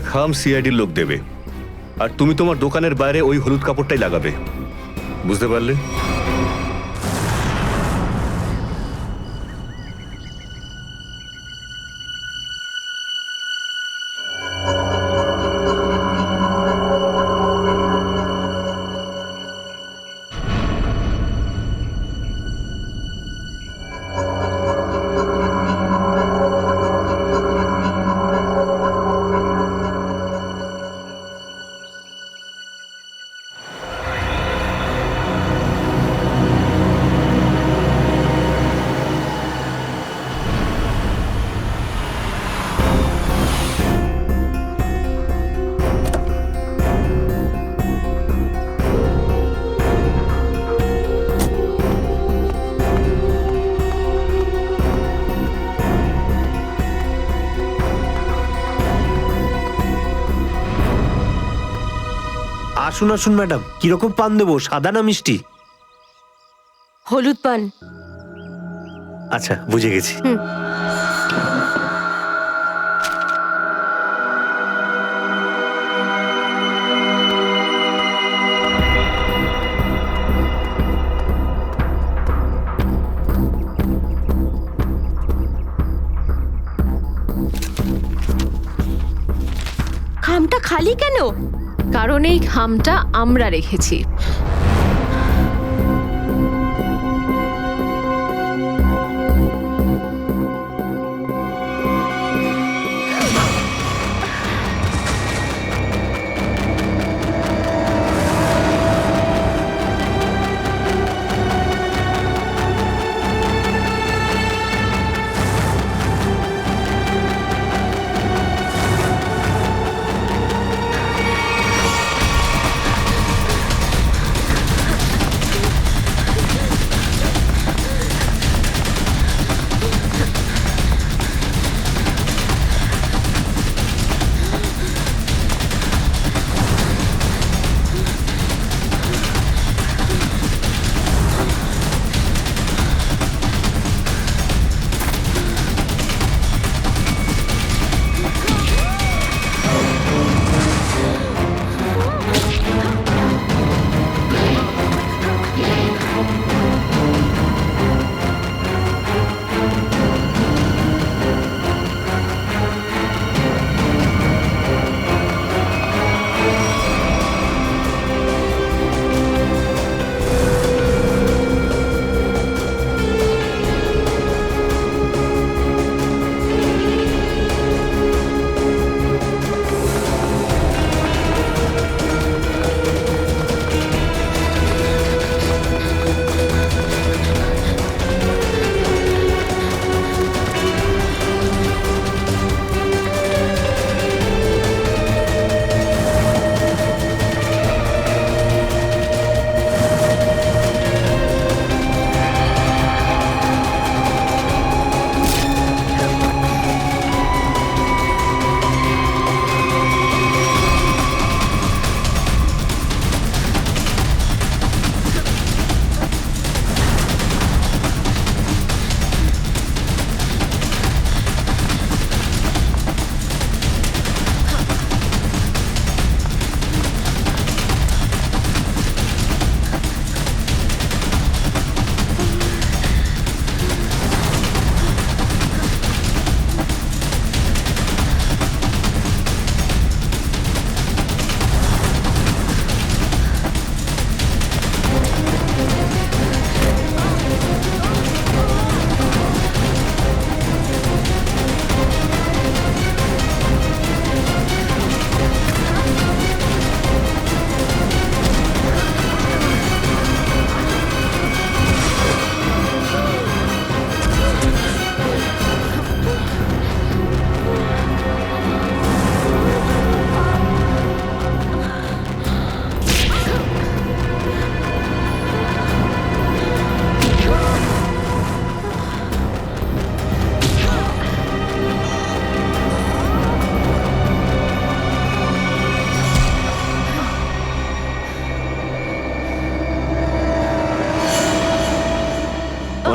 খাম সিআইডির লোক দেবে, আর তুমি তোমার দোকানের বাইরে ওই হলুদ কাপড়টাই লাগাবে। বুঝতে পারলে? আসুন আসুন ম্যাডাম, কিরকম পান দেবো, সাদা না মিষ্টি? হলুদ পান। আচ্ছা, বুঝে গেছি। খামটা খালি কেন? কারণ এই খামটা আমরা রেখেছি।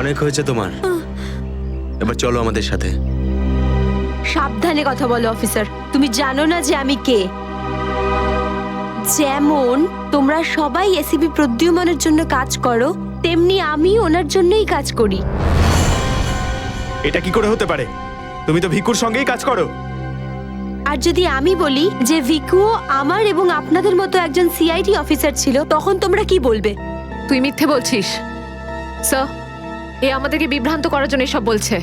অনেক হয়েছে তোমার, এবার চলো আমাদের সাথে। সাবধানে কথা বলো অফিসার। তুমি জানো না যে আমি কে? যেমন তোমরা সবাই এসিপি প্রদ্যুম্নের জন্য কাজ করো, তেমনি আমি ওনার জন্যই কাজ করি। এটা কি করে হতে পারে? তুমি তো ভিকুর সঙ্গেই কাজ করো। আর যদি আমি বলি যে ভিকুও আমার এবং আপনাদের মতো একজন সিআইডি অফিসার ছিল, তখন তোমরা কি বলবে? তুই মিথ্যে বলছিস স্যার। এ আমাদেরকে বিভ্রান্ত করার জন্য সব বলছে।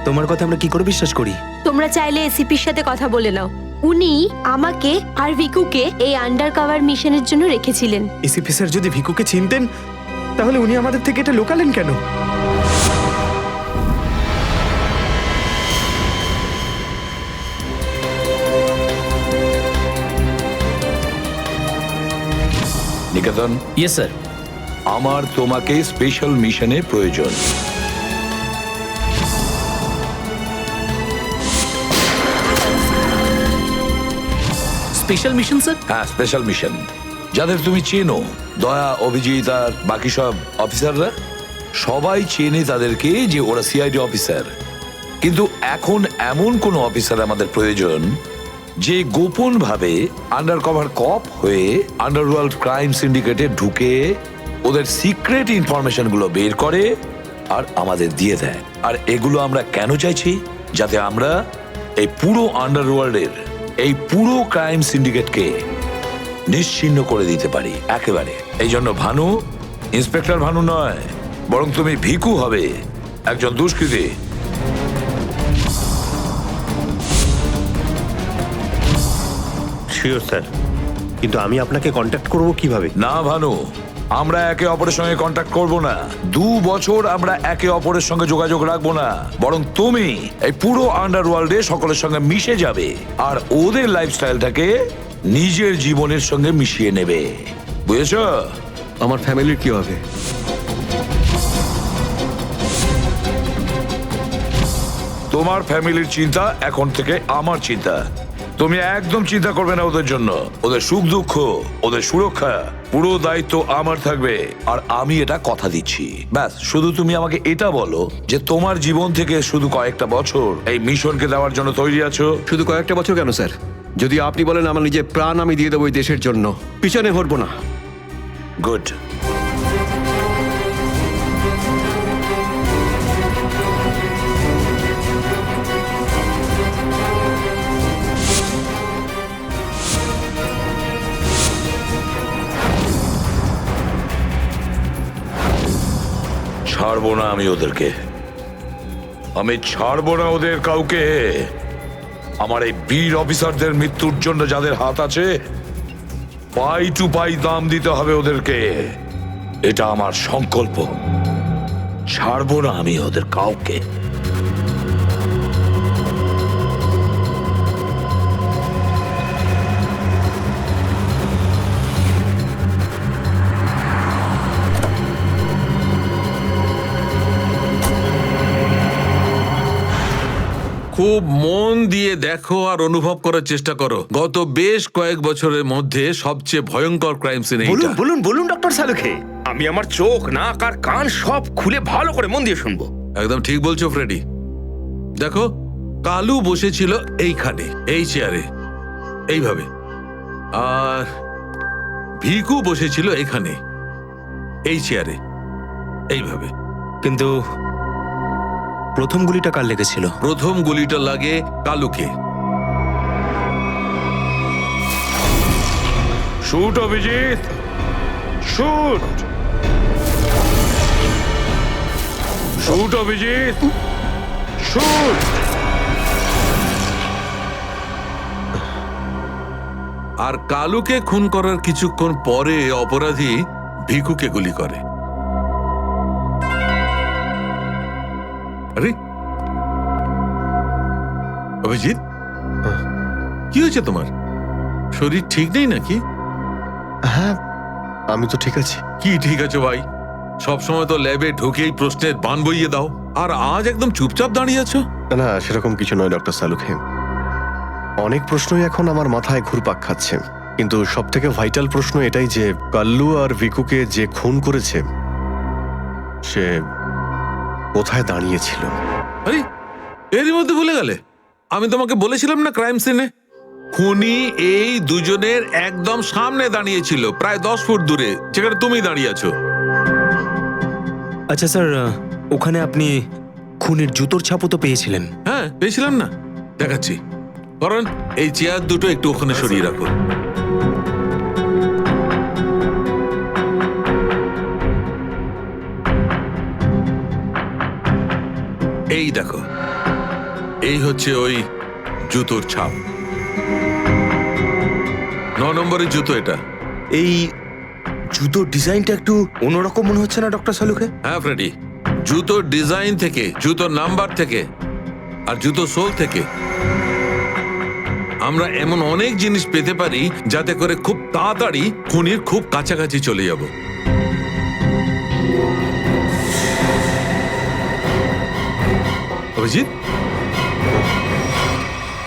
তোমার কথা আমরা কি করে বিশ্বাস করি? তোমরা চাইলে এসিপির সাথে কথা বলে নাও। উনি আমাকে আর ভিকুকে এই আন্ডার কভার মিশনের জন্য রেখেছিলেন। এসিপি স্যার যদি ভিকুকে চিনতেন তাহলে উনি আমাদের থেকে এটা লোকালেন কেন? নিকেতন, ইয়েস স্যার। আমার তোমাকে স্পেশাল মিশনে প্রয়োজন। Special mission sir? হ্যাঁ, স্পেশাল মিশন। যাদের তুমি চেনো, দয়া, অভিজিৎ আর বাকি সব অফিসাররা সবাই চেনে তাদেরকে যে ওরা সিআইডি অফিসার। কিন্তু এখন এমন কোন অফিসার আমাদের প্রয়োজন যে গোপন ভাবে আন্ডার কভার কপ হয়ে আন্ডারওয়ার্ল্ড ক্রাইম সিন্ডিকেটে ঢুকে ওদের সিক্রেট ইনফরমেশন গুলো বের করে আর আমাদের দিয়ে দেয়। আর এগুলো আমরা কেন চাইছি? যাতে আমরা এই পুরো আন্ডারওয়ার্ল্ডের এই পুরো ক্রাইম সিন্ডিকেটকে নিশ্চিহ্ন করে দিতে পারি একেবারে। এই জন্য ভানু ইন্সপেক্টর ভানু নয়, বরং তুমি ভিকু হবে, একজন দুষ্কৃতী। Sure sir. কিন্তু আমি আপনাকে কন্ট্যাক্ট করব কিভাবে? না ভানু, আমরা একে অপরের সঙ্গে কন্ট্যাক্ট করব না। 2 বছর আমরা একে অপরের সঙ্গে যোগাযোগ রাখবো না, বরং তুমি এই পুরো আন্ডারওয়ার্ল্ডে সকলের সঙ্গে মিশে যাবে আর ওদের লাইফস্টাইলটাকে নিজের জীবনের সঙ্গে মিশিয়ে নেবে। বুঝেছো? আমার ফ্যামিলির কি হবে? তোমার ফ্যামিলির চিন্তা এখন থেকে আমার চিন্তা। তুমি একদম চিন্তা করবে না ওদের জন্য। ওদের সুখ দুঃখ, ওদের সুরক্ষা, পুরো দায়িত্ব আমার থাকবে। আর আমি এটা কথা দিচ্ছি। ব্যাস, শুধু তুমি আমাকে এটা বলো যে তোমার জীবন থেকে শুধু কয়েকটা বছর এই মিশনকে দেওয়ার জন্য তৈরি আছো। শুধু কয়েকটা বছর কেন স্যার? যদি আপনি বলেন আমার নিজের প্রাণ আমি দিয়ে দেবো এই দেশের জন্য, পিছনে হটবো না। গুড। ছাড়বো না আমি ওদেরকে। আমি ছাড়বো না ওদের কাউকে। আমার এই বীর অফিসারদের মৃত্যুর জন্য যাদের হাত আছে, পাই টু পাই দাম দিতে হবে ওদেরকে। এটা আমার সংকল্প। ছাড়বো না আমি ওদের কাউকে। খুব মন দিয়ে দেখো আর অনুভব করার চেষ্টা করো। গত বেশ কয়েক বছরের মধ্যে সবচেয়ে ভয়ঙ্কর ক্রাইম সিন বলুন এইটা। বলুন বলুন ডক্টর সালুখে, আমি আমার চোখ, নাক আর কান সব খুলে ভালো করে মন দিয়ে শুনবো। একদম ঠিক বলছো ফ্রেডি। দেখো, কালু বসেছিল এইখানে, এই চেয়ারে, এইভাবে। আর ভিকু বসেছিল এখানে, এই চেয়ারে, এইভাবে। কিন্তু প্রথম গুলিটা কার লেগেছিল? প্রথম গুলিটা লাগে কালুকে। Shoot Abhijit, shoot. Shoot Abhijit, shoot. আর কালুকে খুন করার কিছুক্ষণ পরে অপরাধী ভিকুকে গুলি করে। আরে অভিজিৎ, কি হয়েছে তোমার? শরীর ঠিক নেই নাকি? হ্যাঁ, আমি তো ঠিক আছি। কি ঠিক আছে ভাই? সবসময় তো ল্যাবে ঢুকেই প্রশ্নের বান বইয়ে দাও, আর আজ একদম চুপচাপ দাঁড়িয়ে আছো। না, সেরকম কিছু নয় ডক্টর সালুখে। অনেক প্রশ্নই এখন আমার মাথায় ঘুরপাক খাচ্ছে, কিন্তু সব থেকে ভাইটাল প্রশ্ন এটাই যে কাল্লু আর ভিকুকে যে খুন করেছে সে কোথায় দাঁড়িয়েছিল। আরে এরই মধ্যে ভুলে গেলে? আমি তোমাকে বলেছিলাম না ক্রাইম সিনে খুনি এই দুজনের একদম সামনে দাঁড়িয়েছিল, প্রায় 10 ফুট দূরে, যেখানে তুমি দাঁড়িয়ে আছো। আচ্ছা স্যার, ওখানে আপনি খুনের জুতোর ছাপও তো পেয়েছিলেন। হ্যাঁ পেয়েছিলাম না, দেখাচ্ছি। কারণ এই চেয়ার দুটো একটু ওখানে সরিয়ে রাখো। এই দেখো, এই হচ্ছে ওই জুতোর ছাপ। 9 নম্বরের জুতো এটা। এই জুতোর ডিজাইনটা একটু অন্যরকম মনে হচ্ছে না ডক্টর সালুকে? হ্যাঁ ফ্রেডি, জুতোর ডিজাইন থেকে, জুতোর নাম্বার থেকে আর জুতো সোল থেকে আমরা এমন অনেক জিনিস পেতে পারি যাতে করে খুব তাড়াতাড়ি খুনির খুব কাছাকাছি চলে যাব। অভিজিৎ,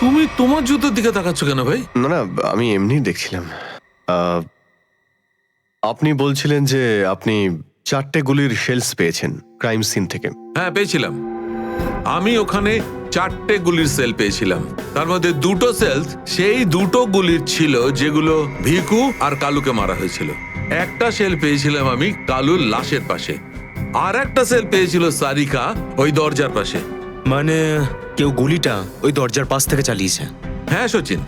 তুমি তোমার জুতোর দিকে তাকাচ্ছ কেন ভাই? না না, আমি এমনি দেখছিলাম। আপনি বলছিলেন যে আপনি 4টে গুলির শেলস পেয়েছেন ক্রাইম সিন থেকে। হ্যাঁ পেয়েছিলাম। আমি ওখানে 4টে গুলির সেল পেয়েছিলাম। তার মধ্যে 2টো সেল সেই 2টো গুলির ছিল যেগুলো ভিকু আর কালুকে মারা হয়েছিল। একটা সেল পেয়েছিলাম আমি কালুর লাশের পাশে, আর একটা সেল পেয়েছিল সারিকা ওই দরজার পাশে। মানে কেউ গুলিটা ওই দরজার পাশ থেকে চালিয়েছে? হ্যাঁ সচিন,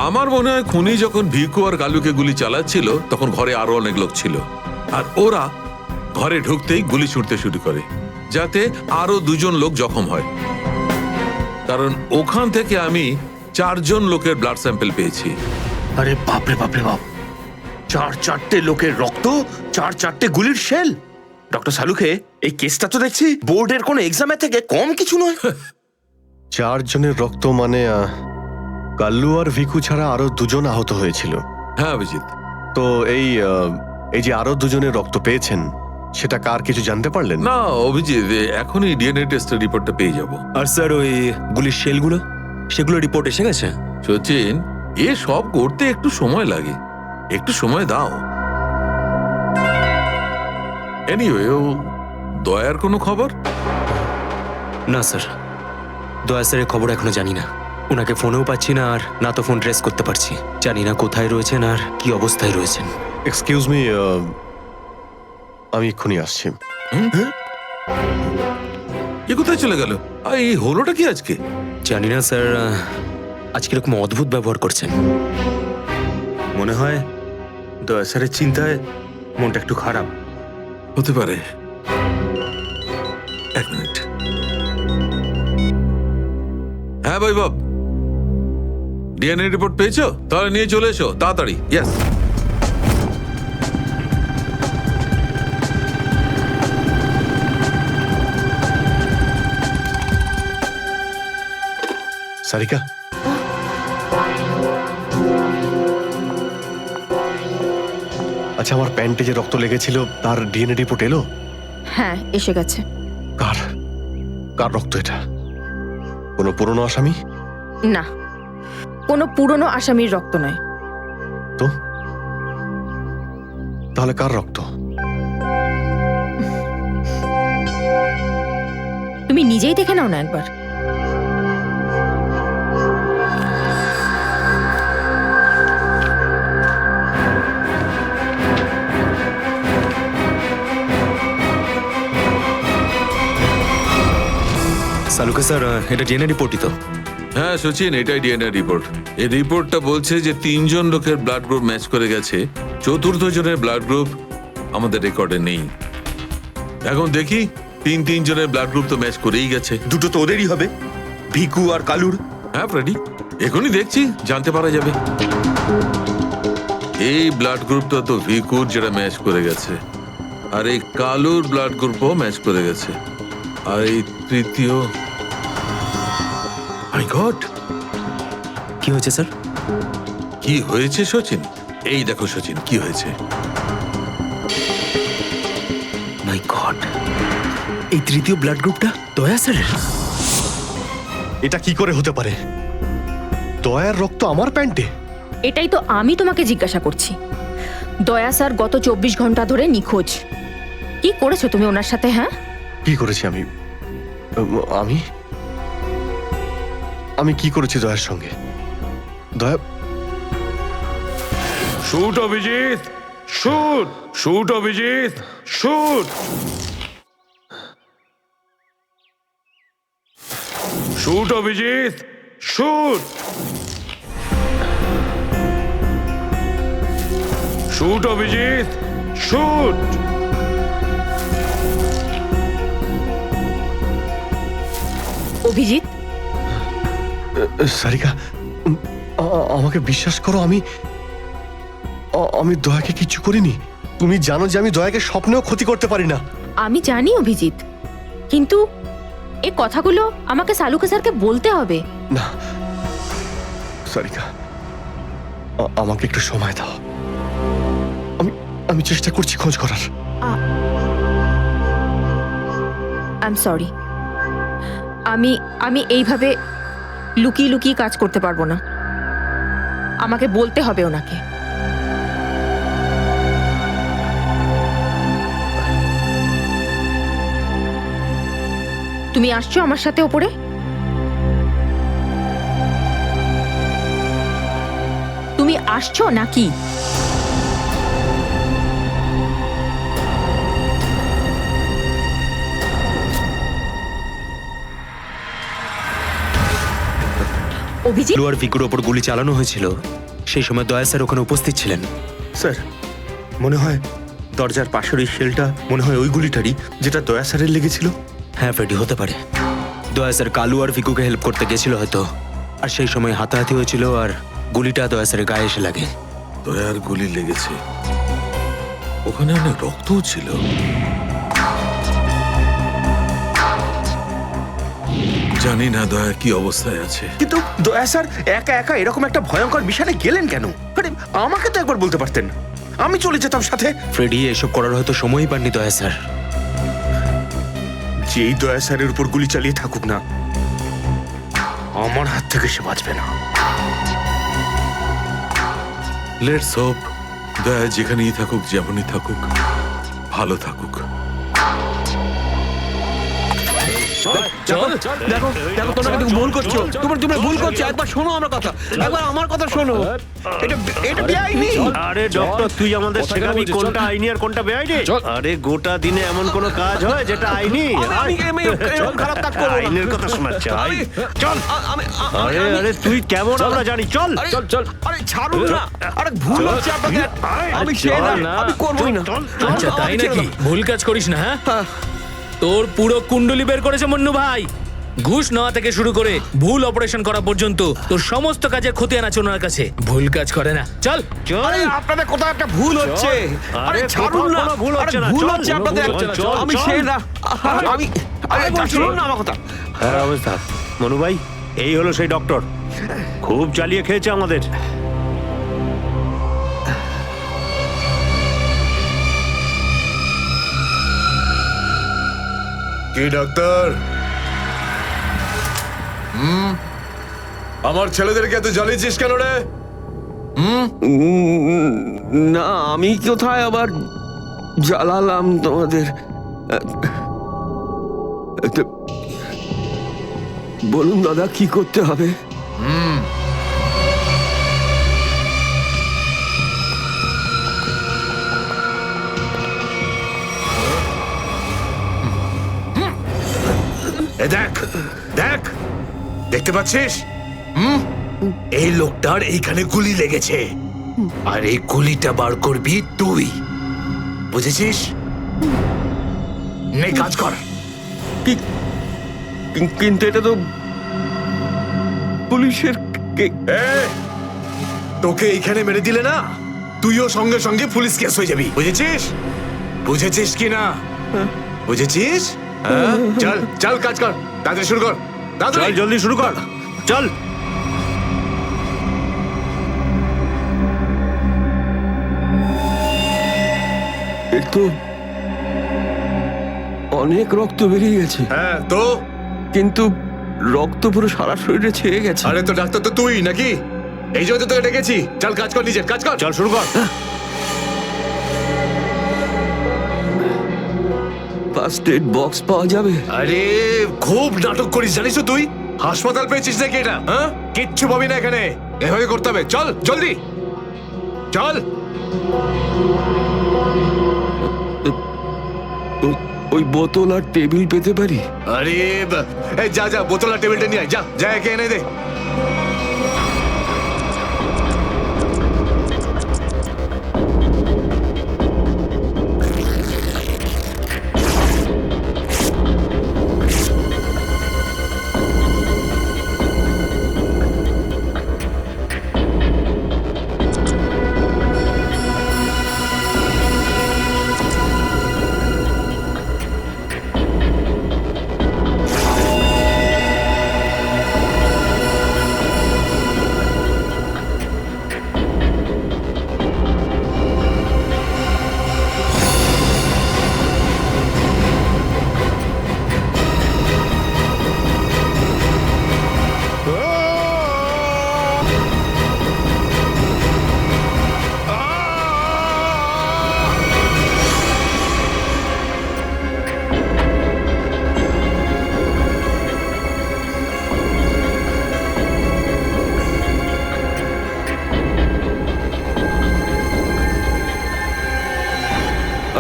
আমার মনে হয় খুনি যখন ভিকু আর কালুকে গুলি চালাচ্ছিল তখন ঘরে আরো অনেক লোক ছিল, আর ওরা ঘরে ঢুকতেই গুলি ছুটতে শুরু করে যাতে আরো 2জন লোক জখম হয়। কারণ ওখান থেকে আমি 4জন লোকের ব্লাড স্যাম্পল পেয়েছি। আরে বাপরে বাপরে বাপ, 4 লোকের রক্ত, 4 গুলির শেল। ডক্টর সালুকে, এই কেসটা তো দেখছি বোর্ডের কোনো এক্সামের থেকে কম কিছু নয়। 4 জনের রক্ত মানে কাল্লু আর ভিকু ছাড়া আরো 2জন আহত হয়েছিল। হ্যাঁ অভিজিৎ। তো এই যে আরো 2জনের রক্ত পেয়েছেন, সেটা কার কিছু জানতে পারলেন? না অভিজিৎ, এখনই ডিএনএ টেস্টের রিপোর্টটা পেয়ে যাব। আর স্যার ওই গুলির শেলগুলো, সেগুলো রিপোর্ট এসে গেছে? সচিন, এ সব করতে একটু সময় লাগে, একটু সময় দাও। এনিওয়ে, ও দয়ার কোনো খবর? না স্যার, দয়া স্যারের খবর এখনো জানি না। ওনাকে ফোনেও পাচ্ছি না, আর না তো ফোন ট্রেস করতে পারছি। জানি না কোথায় রয়েছেন আর কি অবস্থায় রয়েছেন। এক্সকিউজ মি, আমি এক্ষুনি আসছি। এ কোথায় চলে গেল? এই হলোটা কি আজকে? জানি না স্যার, আজকে এরকম অদ্ভুত ব্যবহার করছেন। মনে হয় দয়া স্যারের চিন্তায় মনটা একটু খারাপ। হতে পারে। 1 মিনিট। হ্যাঁ বৈভব, ডিএনএ রিপোর্ট পেয়েছো? তাহলে নিয়ে চলে এসো তাড়াতাড়ি। ইয়েস। সারিকা, আচ্ছা, আমার প্যান্টে যে রক্ত লেগেছিল তার ডিএনএ রিপোর্ট এলো? হ্যাঁ এসে গেছে। কার কার রক্ত এটা? কোনো পুরনো আসামি? না, কোনো পুরনো আসামির রক্ত নয়। তো তাহলে কার রক্ত? তুমি নিজেই দেখে নাও না একবার। সালুকে স্যার, এটা ডিএনএ রিপোর্টই তো? হ্যাঁ সচিন, এটাই ডিএনএ রিপোর্ট। এই রিপোর্টটা বলছে যে 3জন লোকের ব্লাড গ্রুপ ম্যাচ করে গেছে, 4র্থ জনের ব্লাড গ্রুপ আমাদের রেকর্ডে নেই। এখন দেখি 3 জনের ব্লাড গ্রুপ তো ম্যাচ করেই গেছে। 2টো তো ওদেরই হবে, ভিকু আর কালুর। হ্যাঁ ফ্রেডি, এখনই দেখছি, জানতে পারা যাবে। এই ব্লাড গ্রুপটা তো ভিকুর যেটা ম্যাচ করে গেছে, আর এই কালুর ব্লাড গ্রুপও ম্যাচ করে গেছে, আর এই তৃতীয়। মাই গড, কি হয়েছে স্যার? কি হয়েছে সচিন? এই দেখো সচিন, কি হয়েছে। মাই গড, এই তৃতীয় ব্লাড গ্রুপটা দয়া স্যারের? এটা কি করে হতে পারে? দয়ার রক্ত আমার প্যান্টে? এটাই তো আমি তোমাকে জিজ্ঞাসা করছি। দয়া স্যার গত 24 ঘন্টা ধরে নিখোঁজ। কি করেছো তুমি ওনার সাথে? হ্যাঁ, কি করেছি আমি? আমি আমি কি করেছি দয়ার সঙ্গে? দয়া, shoot Abhijit, shoot, shoot Abhijit, shoot, shoot Abhijit, shoot, shoot Abhijit, shoot. Abhijit, Sarika, আমাকে বিশ্বাস করো, আমি দয়াকে কিচ্ছু করিনি। তুমি জানো যে আমি দয়াকে স্বপ্নেও ক্ষতি করতে পারি না। আমি জানি অভিজিৎ, কিন্তু এই কথাগুলো আমাকে সালুকে স্যারকে বলতে হবে। না সারিকা, আমাকে একটু সময় দাও। আমি চেষ্টা করছি খোঁজ করার। আই এম সরি, আমি এইভাবে লুকিয়ে লুকিয়ে কাজ করতে পারবো না। আমাকে বলতে হবে ওনাকে। তুমি আসছো আমার সাথে ওপরে? তুমি আসছো নাকি? অভিজিৎ, কাল্লু আর ভিকুর ওপর গুলি চালানো হয়েছিল, সেই সময় দয়া স্যার ওখানে উপস্থিত ছিলেন। স্যার, মনে হয় দরজার পাশের ওই শেলটা মনে হয় ওই গুলিটারই, যেটা দয়া স্যারের লেগেছিল। হ্যাঁ ফ্রেডি, হতে পারে। দয়া স্যার কালু আর ভিকুকে হেল্প করতে গেছিল হয়তো, আর সেই সময় হাতাহাতি হয়েছিল আর গুলিটা দয়া স্যারের গায়ে এসে লাগে। দয়ার গুলি লেগেছে, ওখানে অনেক রক্তও ছিল। জানি না দয়া কি অবস্থায় আছে। কিন্তু দয়া স্যার একা একা এরকম একটা ভয়ঙ্কর বিষয়ে গেলেন কেন? আরে আমাকে তো একবার বলতে পারতেন, আমি চলে যেতাম সাথে। ফ্রেডি, এসব করার হয়তো সময়ই পাননি দয়া স্যার। যেই দয়া স্যারের উপর গুলি চালিয়ে থাকুক না, আমার হাত থেকে সে বাঁচবে না। লেটস হোপ দয়া যেখানেই থাকুক, যেমনই থাকুক, ভালো থাকুক। দেখো দেখো, তোমরা কিন্তু ভুল করছো। তোমরা ভুল করছো। একবার শোনো আমার কথা, একবার আমার কথা শোনো। এটা বেআইনি। আরে ডক্টর, তুই আমাদের শেখাবি কোনটা আইনি আর কোনটা বেআইনি? আরে গোটা দিনে এমন কোন কাজ হয় যেটা আইনি? আমি এরকম খারাপ কাজ করবো না। আইনের কথা শোনাচ্ছে। চল। আরে আরে তুই কেমন আমরা জানি। চল চল চল। আরে ছাড়ুন না। আরে ভুল হচ্ছে আপনাদের। আমি চাই না, আমি করবই না। আচ্ছা তাই নাকি? ভুল কাজ করিস না। হ্যাঁ, তোর পুরো কুণ্ডলি বের করেছে মন্নু ভাই। ঘুষ নেওয়া থেকে শুরু করে ভুল অপারেশন করা পর্যন্ত তোর সমস্ত কাজের খতিয়ান আছে ওনার কাছে। ভুল কাজ করে না। চল। আরে আপনাদের কোথাও একটা ভুল হচ্ছে। আরে ছাড়ুন না। ভুল হচ্ছে না। ভুল হচ্ছে আপনাদের। আমি চাই না। আমি আরে ছাড়ুন না আমার কথা। হ্যাঁ অবস্থা মনু ভাই, এই হলো সেই ডক্টর, খুব চালিয়ে খেয়েছে আমাদের। কি ডাক্তার? আমার ছেলেদেরকে এত জ্বালিয়েছিস কেন রে? না, আমি কোথায় আবার জ্বালালাম তোমাদের? বলুন দাদা, কি করতে হবে? দেখ দেখ, দেখতে পাচ্ছিস? এই লোকটার এইখানে গুলি লেগেছে, আর এই গুলিটা বার করবি তুই, বুঝেছিস? নে কাজ কর। কিন্তু এটা তো পুলিশের। তোকে এইখানে মেরে দিলে না, তুইও সঙ্গে সঙ্গে পুলিশ কেস হয়ে যাবি, বুঝেছিস? বুঝেছিস কি না? বুঝেছিস? চল চল, কাজ কর, তাড়াতাড়ি শুরু কর। চল জলদি শুরু কর, চল। এর তো অনেক রক্ত বেরিয়ে গেছে। হ্যাঁ তো, কিন্তু রক্ত পুরো সারা শরীরে ছেয়ে গেছে। আরে তো ডাক্তার তো তুই নাকি? এই জন্য তো তোকে ডেকেছি। চল কাজ কর, নিজের কাজ কর। চল শুরু কর। ফার্স্ট এড বক্স পাওয়া যাবে? আরে খুব নাটক করিস জানিস তো তুই। হাসপাতাল পেয়েছিস নাকি এটা? হ্যাঁ, কিচ্ছু পাবি না এখানে। এভাবে করতে হবে। চল জলদি চল। ওই বোতল আর টেবিল পেতে পারি? আরে এই যা যা, বোতল আর টেবিলটা নিয়ে আয়। যা যা, একে এনে দে।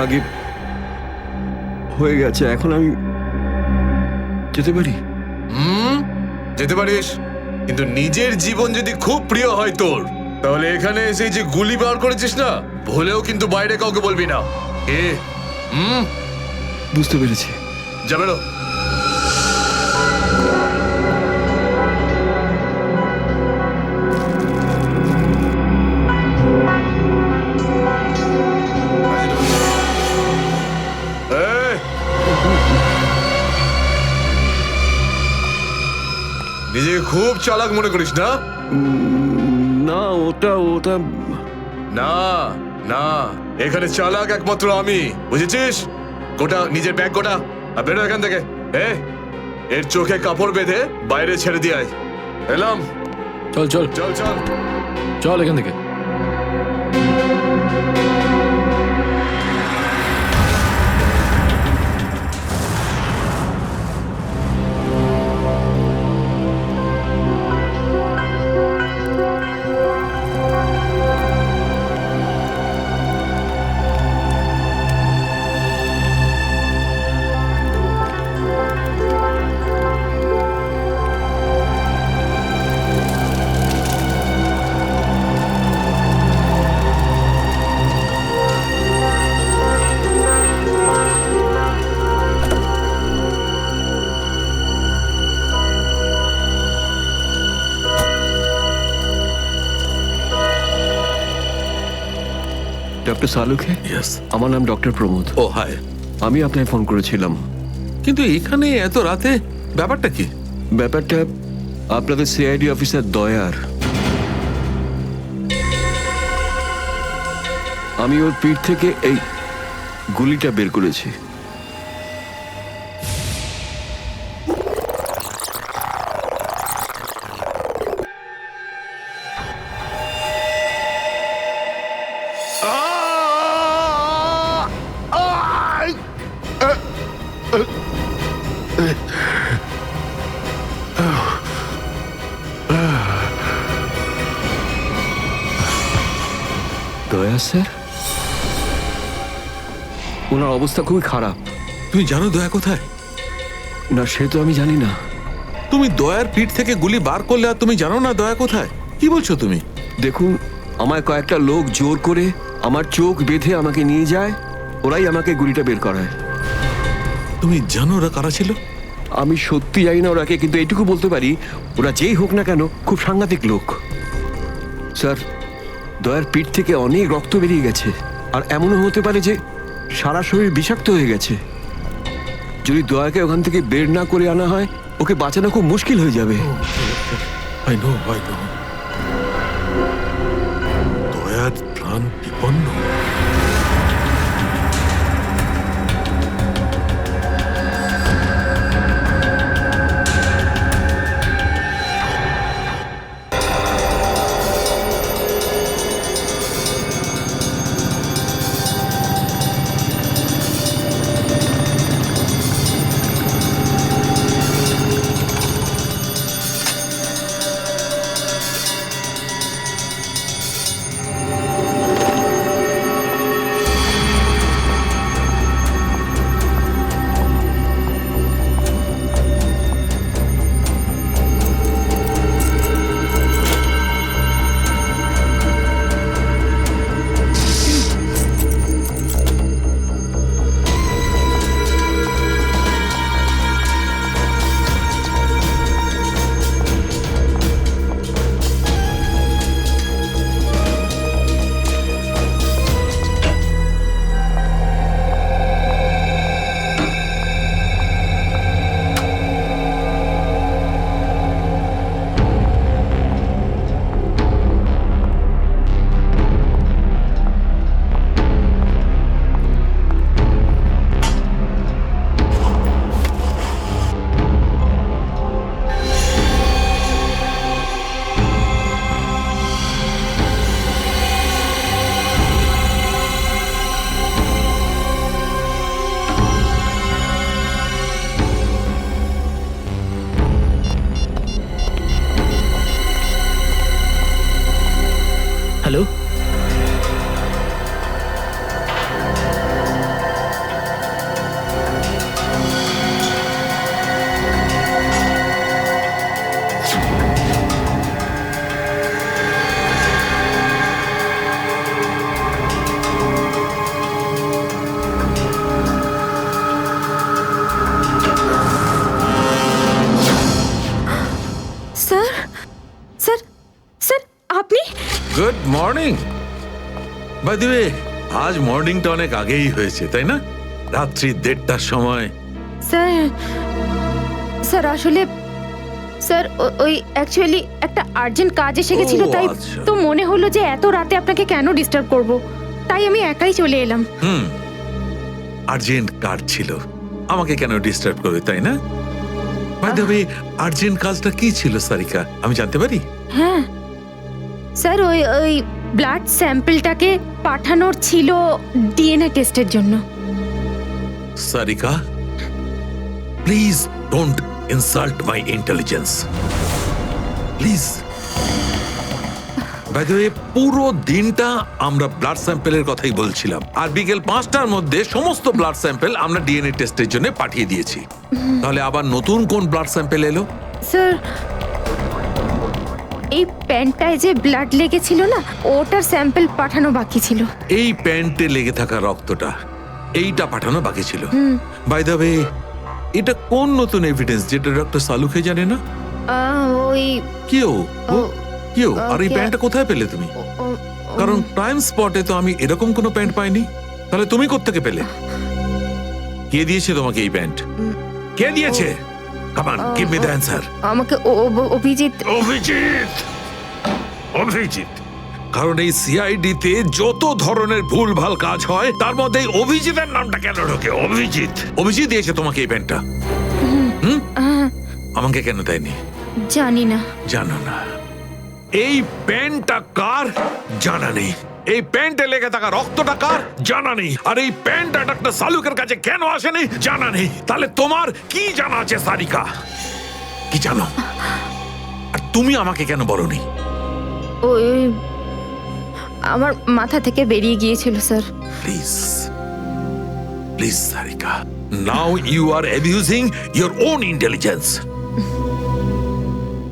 আগে হয়ে গেছে, এখন আমি যেতে পারি? যেতে পারিস, কিন্তু নিজের জীবন যদি খুব প্রিয় হয় তোর, তাহলে এখানে এসে যে গুলি বার করেছিস না, ভুলেও কিন্তু বাইরে কাউকে বলবি না। এ বুঝতে পেরেছি। যা বেরো। নিজেকে খুব চালাক মনে করিস না? না, ওটা না না, এখানে চালাক একমাত্র আমি, বুঝেছিস? গোটা নিজের ব্যাগ গোটা, আর বেরো এখান থেকে। এর চোখে কাপড় বেঁধে বাইরে ছেড়ে দিয়ে আয়। এলাম। চল চল চল চল চল এখান থেকে। ডক্টর সালুখে? ইয়েস। আমার নাম ডক্টর প্রমোদ। ও হাই। আমি আপনাকে ফোন করেছিলাম। কিন্তু এখানে এত রাতে ব্যাপারটা কি? ব্যাপারটা আপনাদের সিআইডি অফিসার দয়ার। আমি ওর পিঠ থেকে এই গুলিটা বের করেছি। দয়া স্যার, ওনার অবস্থা খুবই খারাপ। তুমি জানো দয়া কোথায়? না, সে তো আমি জানি না। তুমি দয়ার পিঠ থেকে গুলি বার করলে আর তুমি জানো না দয়া কোথায়? কি বলছো তুমি? দেখুন, আমায় কয়েকটা লোক জোর করে আমার চোখ বেঁধে আমাকে নিয়ে যায়, ওরাই আমাকে গুলিটা বের করায়। তুমি জানো ওরা কারা ছিল? আমি সত্যি জানি না ওরাকে, কিন্তু এইটুকু বলতে পারি ওরা যেই হোক না কেন খুব সাংঘাতিক লোক। স্যার, দয়ার পিঠ থেকে অনেক রক্ত বেরিয়ে গেছে, আর এমনও হতে পারে যে সারা শরীর বিষাক্ত হয়ে গেছে। যদি দয়াকে ওখান থেকে বের না করে আনা হয়, ওকে বাঁচানো খুব মুশকিল হয়ে যাবে। দয়ার প্রাণ বিপন্ন। হ্যালো? স্যার স্যার স্যার আপনি good morning. By the way, আজ মর্নিংটা অনেক আগেই হয়েছে তাই না? রাত্রি 1:30টার সময়। স্যার স্যার আসলে স্যার ওই অ্যাকচুয়ালি একটা আর্জেন্ট কাজ এসে গেছিল, ও, তাই আচ্ছা। তো মনে হলো যে এত রাতে আপনাকে কেন ডিস্টার্ব করব, তাই আমি একাই চলে এলাম। আর্জেন্ট কাজ ছিল, আমাকে কেন ডিস্টার্ব করবে তাই না? বাই দ্য ওয়ে, আর্জেন্ট কাজটা কি ছিল সারিকা, আমি জানতে পারি? হ্যাঁ স্যার, ওই ওই ব্লাড স্যাম্পলটাকে পাঠানোর ছিল ডিএনএ টেস্টের জন্য। Sarika, please don't insult my intelligence, please. By the way, পুরো দিনটা আমরা ব্লাড স্যাম্পেলের কথাই বলছিলাম, আর বিকেল 5টার মধ্যে সমস্ত ব্লাড স্যাম্পেল আমরা ডিএনএ টেস্টের জন্য পাঠিয়ে দিয়েছি। তাহলে আবার নতুন কোন ব্লাড স্যাম্পেল এলো? স্যার এই প্যান্টটায় যে ব্লাড লেগেছিল না, ওটার স্যাম্পল পাঠানো বাকি ছিল। এই প্যান্টে লেগে থাকা রক্তটা, এইটা পাঠানো বাকি ছিল। বাই দ্য ওয়ে, এটা কোন নতুন এভিডেন্স যেটা ডক্টর সালুখে জানে না? ওই কেউ ও- কেউ আর এই কে- প্যান্টটা কোথায় পেলে তুমি? কারণ ক্রাইম স্পটে তো আমি এরকম কোনো প্যান্ট পাইনি। তাহলে তুমি কোত্থেকে পেলে? কে দিয়েছে তোমাকে এই প্যান্ট? কে দিয়েছে? Come on, give me the answer. আমাকে অভিজিৎ। অভিজিৎ, অভিজিৎ। কারণ এই সিআইডি তে যত ধরনের ভুলভাল কাজ হয় তার মধ্যে এই অভিজিতের নামটা কেন ঢোকে? অভিজিৎ, অভিজিৎ দিয়েছে তোমাকে এই প্যান্টটা? আমাকে কেন দেয়নি? জানি না। জানো না? এই প্যান্টটা কার জানা নেই, এই প্যান্টে লেগে থাকা রক্তটা কার জানা নেই, আর এই প্যান্টটা ডাক্তার সালুকের কাছে কেন আসেনি জানা নেই। তাহলে তোমার কি জানা আছে সারিকা? কি জানো? আর তুমি আমাকে কেন বলনি? ওই আমার মাথা থেকে বেরিয়ে গিয়েছিল sir. Please, please Sarika, now you are abusing your own intelligence.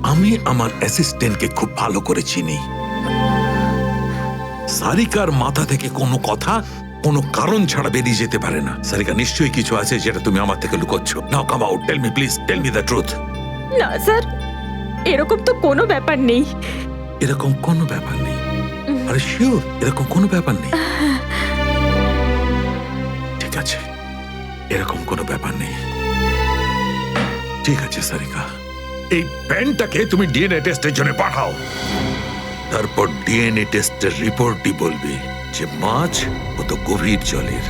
আমি আমার অ্যাসিস্ট্যান্টকে খুব ভালো করে চিনি। সারিকার মাথা থেকে কোনো কথা কোনো কারণ ছাড়া বেরিয়ে যেতে পারে না। সারিকা, নিশ্চয়ই কিছু আছে যেটা তুমি আমার থেকে লুকোচ্ছ। Now come out, tell me please, tell me the truth. না স্যার, এরকম তো কোনো ব্যাপার নেই। এরকম কোনো ব্যাপার নেই? আরে শিওর, এরকম কোনো ব্যাপার নেই? ঠিক আছে, এরকম কোনো ব্যাপার নেই। ঠিক আছে সারিকা, এই প্যান্টটাকে তুমি ডিএনএ টেস্টের জন্য পাঠাও। তারপর ডিএনএ টেস্টের রিপোর্টই বলবে যে মাছ কত গভীর জলের।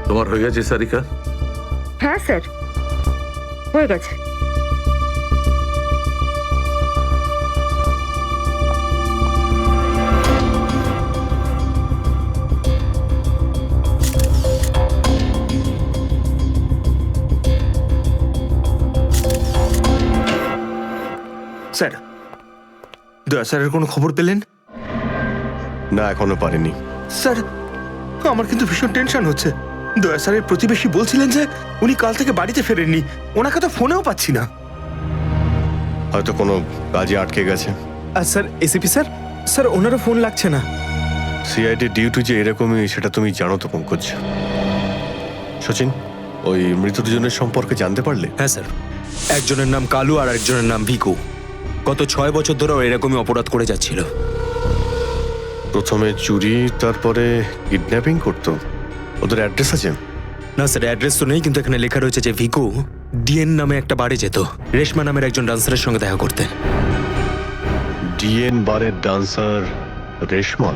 তোমার হয়ে গেছে সারিকা? হ্যাঁ স্যার, হয়ে গেছে। স্যার, দয়া স্যারের কোনো খবর পেলেন? না, এখনো পারিনি। স্যার, আমার কিন্তু ভীষণ টেনশন হচ্ছে। দয়া স্যারের প্রতিবেশী বলছিলেন যে উনি কাল থেকে বাড়িতে ফেরেননি, ওনাকে তো ফোনেও পাচ্ছি না। হয়তো কোনো কাজে আটকে গেছে। আর স্যার, এসিপি স্যার, স্যার ওনারও ফোন লাগছে না। সিআইডি ডিউটি যে এরকমই সেটা তুমি জানো তো পঙ্কজ। সচিন, ওই মৃত দুজনের সম্পর্কে জানতে পারলে? হ্যাঁ স্যার, একজনের নাম কালু আর একজনের নাম ভিকু। গত 6 বছর ধরে ও এরকমই অপরাধ করে যাচ্ছিল। প্রথমে চুরি, তারপরে কিডন্যাপিং করতো। ওদের অ্যাড্রেস আছে? না স্যার, অ্যাড্রেস তো নেই, কিন্তু এখানে লেখা রয়েছে যে ভিকু ডিএন নামে একটা বারে যেত রেশমা নামের একজন ডান্সারের সঙ্গে দেখা করতে। ডিএন বারের ডান্সার রেশমা?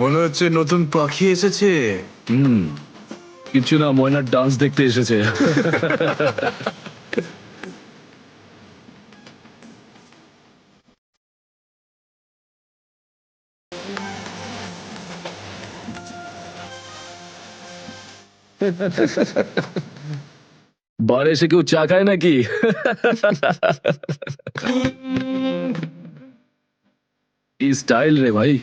মনে হচ্ছে নতুন পাখি এসেছে। কিছু না, ময়নার ডান্স দেখতে এসেছে। বারে এসে কেউ চা খায় নাকি? কি স্টাইল রে ভাই।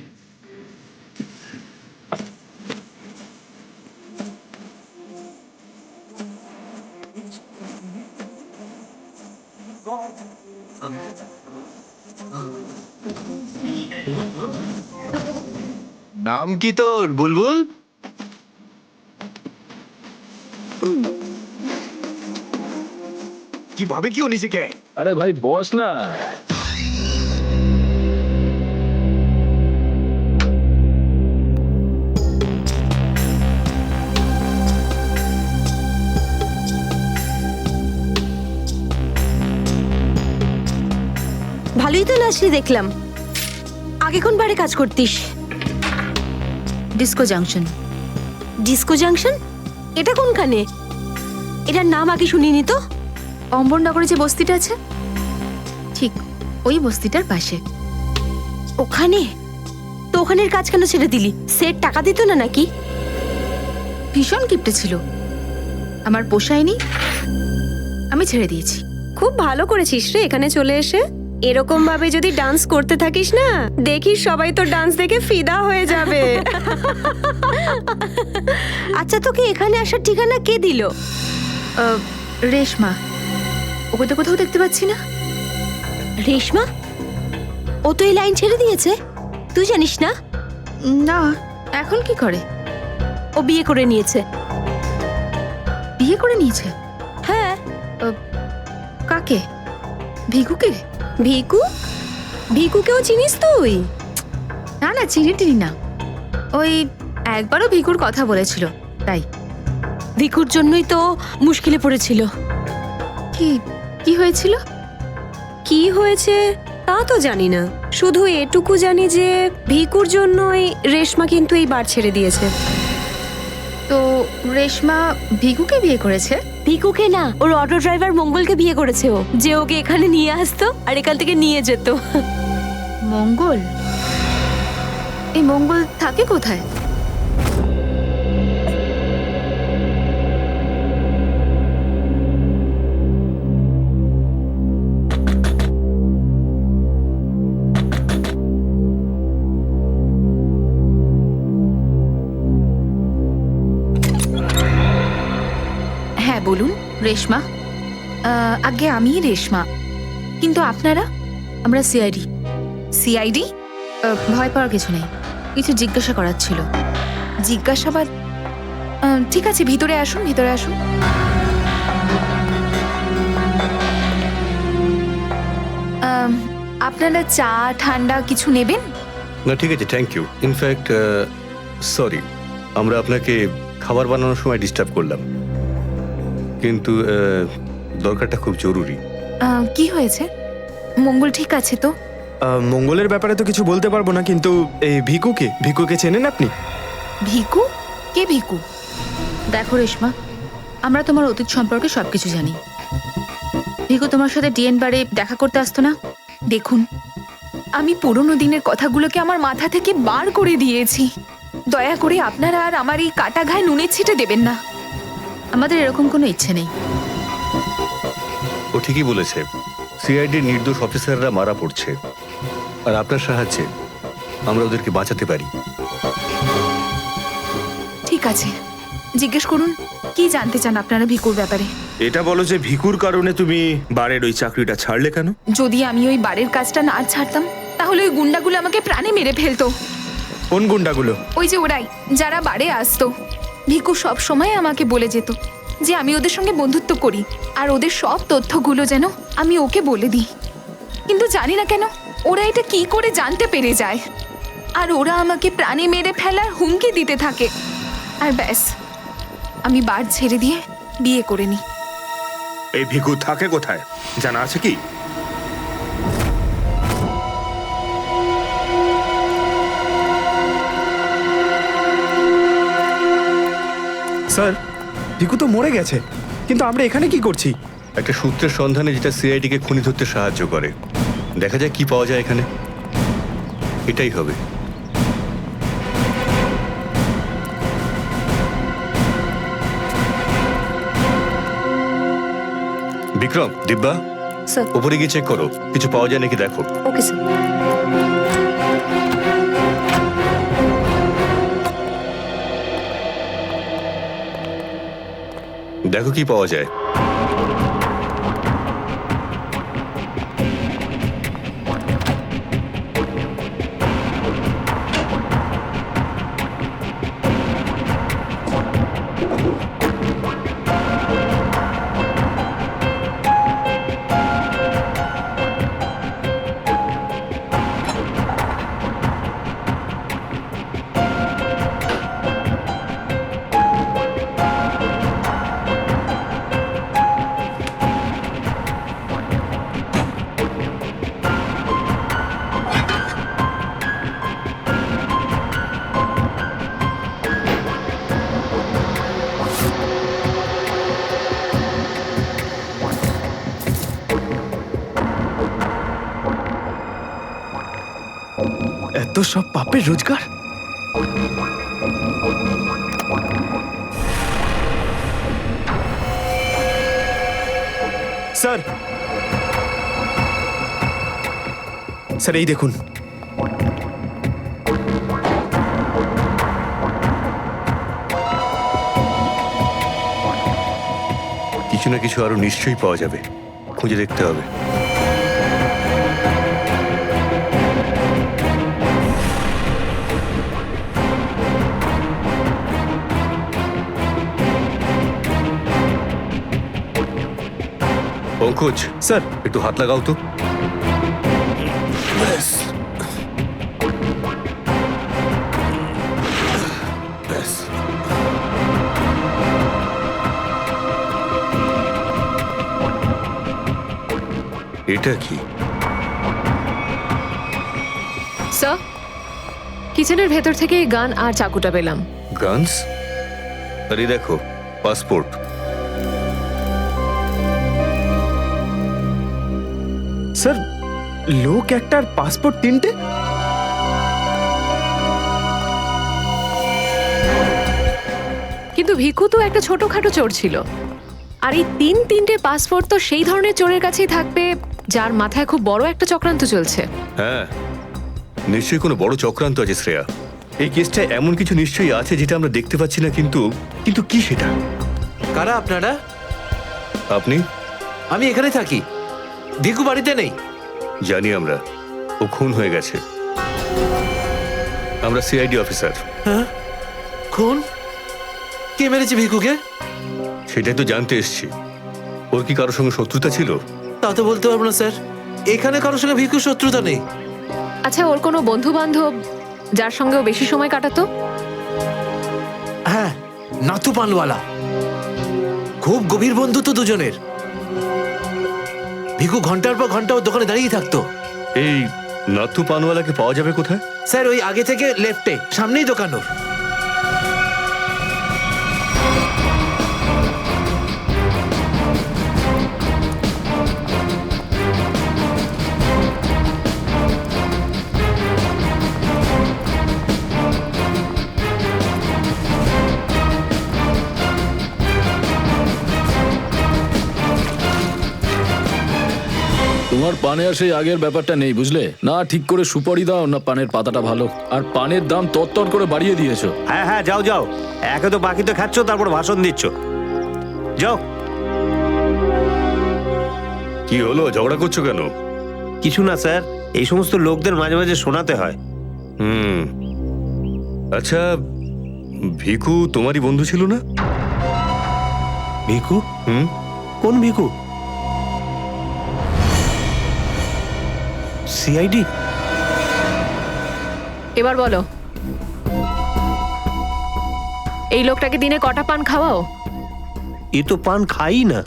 নাম কি তোর, বুলবুল? কিভাবে কি নিজেকে? আরে ভাই বস না। ভালোই তো নাচলি দেখলাম। আগে কোন বারে কাজ করতিস? Disco junction. Disco junction? এটা কোনখানে? এটার নাম আগে শুনিনি তো। অম্বরনগরে যে বস্তিটা আছে, ঠিক ওই বস্তিটার পাশে। ওখানে? তো ওখানের কাজ কেন ছেড়ে দিলি? সেট টাকা দিত না নাকি? ভীষণ কিপটে ছিল, আমার পোষায়নি, আমি ছেড়ে দিয়েছি। খুব ভালো করেছিস রে এখানে চলে এসে। এরকম ভাবে যদি ডান্স করতে থাকিস না, দেখিস সবাই তো ডান্স দেখে ফিদা হয়ে যাবে। আচ্ছা, তোকে এখানে আসার ঠিকানা কে দিল? রেশমা। ওকে তো কোথাও দেখতে পাচ্ছি না। রেশমা? ও তো এই লাইন ছেড়ে দিয়েছে, তুই জানিস না? না, এখন কি করে? ও বিয়ে করে নিয়েছে। বিয়ে করে নিয়েছে? হ্যাঁ। কাকে? ভিকুকে? ভিকু? ভিকুকেও চিনিস তুই? না না, চিনি না। ওই একবারও ভিকুর কথা বলেছিল, তাই। ভিকুর জন্যই তো মুশকিলে পড়েছিল। কি কি হয়েছিল? কি হয়েছে তা তো জানি না, শুধু এটুকু জানি যে ভিকুর জন্যই রেশমা কিন্তু এই বার ছেড়ে দিয়েছে। তো রেশমা ভিকুকে বিয়ে করেছে? ভিকুকে না, ওর অটো ড্রাইভার মঙ্গলকে বিয়ে করেছে ও, যে ওকে এখানে নিয়ে আসতো আর এখান থেকে নিয়ে যেত। মঙ্গল? এই মঙ্গল থাকে কোথায়? হ্যাঁ বলুন। রেশমা? আগে আমি রেশমা, কিন্তু আপনারা? আমরা সিআইডি। সিআইডি? ভয় পাওয়ার কিছু নেই, কিছু জিজ্ঞাসা করার ছিল। জিজ্ঞাসাবাদ? ঠিক আছে, ভিতরে আসুন, ভিতরে আসুন। আপনারা চা ঠান্ডা কিছু নেবেন? না ঠিক আছে, থ্যাংক ইউ। ইনফ্যাক্ট সরি, আমরা আপনাকে খাবার বানানোর সময় ডিস্টার্ব করলাম, কিন্তু দরকারটা খুব জরুরি। কি হয়েছে? মঙ্গল ঠিক আছে তো? মঙ্গলের ব্যাপারে তো কিছু বলতে পারবো না, কিন্তু এই ভিকুকে চেনেন আপনি? ভিকু? কে ভিকু? দেখো রেশমা, আমরা তোমার অতীত সম্পর্কে সবকিছু জানি। ভিকু তোমার সাথে ডিএন বারে দেখা করতে আসতো না? দেখুন, আমি পুরনো দিনের কথাগুলোকে আমার মাথা থেকে বার করে দিয়েছি। দয়া করে আপনারা আর আমার এই কাটা ঘায়ে নুনের ছিটে দেবেন না। আমাদের এরকম কোনো ইচ্ছে নেই। ও ঠিকই বলেছে, সিআইডির নির্দোষ অফিসাররা মারা পড়ছে, আর আপনার সাহায্যে আমরা ওদেরকে বাঁচাতে পারি। ঠিক আছে, জিজ্ঞেস করুন কি জানতে চান আপনারা ভিকুর ব্যাপারে। এটা বলো যে ভিকুর কারণে তুমি বারের ওই চাকরিটা ছাড়লে কেন? যদি আমি ওই বাড়ির কাজটা না ছাড়তাম তাহলে ওই গুন্ডাগুলো আমাকে প্রাণে মেরে ফেলতো। কোন গুন্ডাগুলো? ওই যে ওরাই, যারা বাড়ে আসতো। ভিকু সব সময় আমাকে বলে যেত যে আমি ওদের সঙ্গে বন্ধুত্ব করি আর ওদের সব তথ্যগুলো যেন আমি ওকে বলে দিই। কিন্তু জানি না কেন ওরা এটা কি করে জানতে পেরে যায়, আর ওরা আমাকে প্রাণে মেরে ফেলার হুমকি দিতে থাকে। আর ব্যাস, আমি বার ছেড়ে দিয়ে বিয়ে করে নিই। এই ভিকু থাকে কোথায় জানা আছে কি? স্যার, ভিকু তো মরে গেছে, কিন্তু আমরা এখানে কি করছি? একটা সূত্রের সন্ধানে যেটা সিআইডিকে খুনি ধরতে সাহায্য করে। দেখা যায় কি পাওয়া যায় এখানে, এটাই হবে। বিক্রম, দিব্যা, স্যার। উপরে গিয়ে চেক করো, কিছু পাওয়া যায় নাকি দেখো। Okay sir. দেখো কি পাওয়া যায়। এত সব পাপের রোজগার! স্যার, স্যার এই দেখুন। কিছু না কিছু আরো নিশ্চয়ই পাওয়া যাবে, খুঁজে দেখতে হবে। পঙ্কজ, স্যার একটু হাত লাগাও তো। এটা কি? স্যার, কিচেনের ভেতর থেকে এই গান আর চাকুটা পেলাম। গানস? আরে দেখো, পাসপোর্ট। স্যার, লোক একটার পাসপোর্ট তিনটে? কিন্তু ভিকু তো একটা ছোটখাটো চোর ছিল, আর এই তিনটে পাসপোর্ট তো সেই ধরনের চোরের কাছেই থাকবে যার মাথায় খুব বড় একটা চক্রান্ত চলছে। হ্যাঁ, নিশ্চয়ই কোনো বড় চক্রান্ত আছে শ্রেয়া। এই কেসটা এমন কিছু নিশ্চয়ই আছে যেটা আমরা দেখতে পাচ্ছি না, কিন্তু কিন্তু কি সেটা? কারা আপনারা? আপনি? আমি এখানে থাকি, ভিকু বাড়িতে নেই। জানি আমরা, ও খুন হয়ে গেছে। আমরা সিআইডি অফিসার। হ্যাঁ? খুন? কে মেরেছে ভিকুকে? সেটাই তো জানতে এসছি। ওর কি কারোর সঙ্গে শত্রুতা ছিল? তা তো বলতে পারবো না স্যার, এখানে কারোর সঙ্গে ভিক্ষু শত্রুতা নেই। আচ্ছা, ওর কোনো বন্ধু বান্ধব যার সঙ্গে ও বেশি সময় কাটাতো? হ্যাঁ, নাথু পানওয়ালা। খুব গভীর বন্ধুত্ব দুজনের। ভিক্ষু ঘন্টার পর ঘন্টা ওর দোকানে দাঁড়িয়ে থাকতো। এই নাথু পানওয়ালাকে পাওয়া যাবে কোথায়? স্যার ওই আগে থেকে লেফটে, সামনেই দোকান ওর। তোমার পানে আর সেই আগের ব্যাপারটা নেই, বুঝলে না? ঠিক করে সুপারি দাও না পানের পাতাটা ভালো, আর পানের দাম তরতর করে বাড়িয়ে দিয়েছো। হ্যাঁ হ্যাঁ, যাও যাও, একে তো বাকিতে খাচ্ছ, তারপর ভাষণ দিচ্ছ। যাও। কি হলো, ঝগড়া করছো কেন? কিছু না স্যার, এই সমস্ত লোকদের মাঝে মাঝে শোনাতে হয়। আচ্ছা, ভিকু তোমারই বন্ধু ছিল না? ভিকু? কোন ভিকু? সিআইডি? এবার বলো, এই লোকটাকে দিনে কটা পান খাওয়াও? এ তো পান খাই না।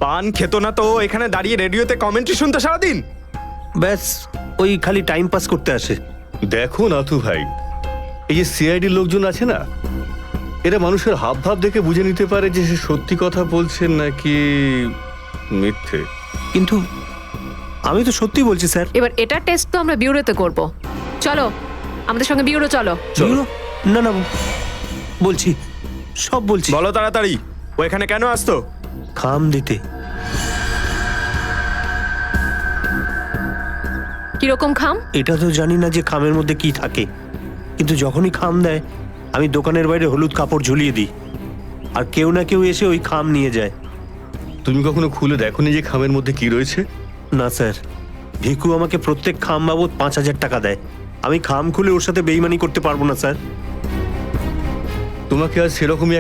পান খেত না তো এখানে দাঁড়িয়ে রেডিওতে কমেন্ট্রি শুনতো সারাদিন। ব্যাস, ওই খালি টাইম পাস করতে আসে। দেখো নাথু ভাই, এই যে সিআইডি লোকজন আছে না, এরা মানুষের হাব ভাব দেখে বুঝে নিতে পারে যে সে সত্যি কথা বলছেন নাকি মিথ্যে। কিন্তু আমি তো সত্যি বলছি স্যার। এবার এটা টেস্ট তো আমরা বিউরোতে করব। চলো আমাদের সঙ্গে বিউরো চলো। চলো। না না, বলছি, সব বলছি। বলো তাড়াতাড়ি, ও এখানে কেন আসতো? খাম দিতে। কিরকম খাম? এটা তো জানি না যে খামের মধ্যে কি থাকে, কিন্তু যখনই খাম দেয় আমি দোকানের বাইরে হলুদ কাপড় ঝুলিয়ে দিই, আর কেউ না কেউ এসে ওই খাম নিয়ে যায়। তুমি কখনো খুলে দেখোনি যে খামের মধ্যে কি রয়েছে? না স্যার, ভিকু আমাকে প্রত্যেক খাম বাবদ 5,000 টাকা দেয়। আমি খাম খুলে ওর সাথে বেইমানি করতে পারবো না স্যার। তোমাকে আজ সেরকমই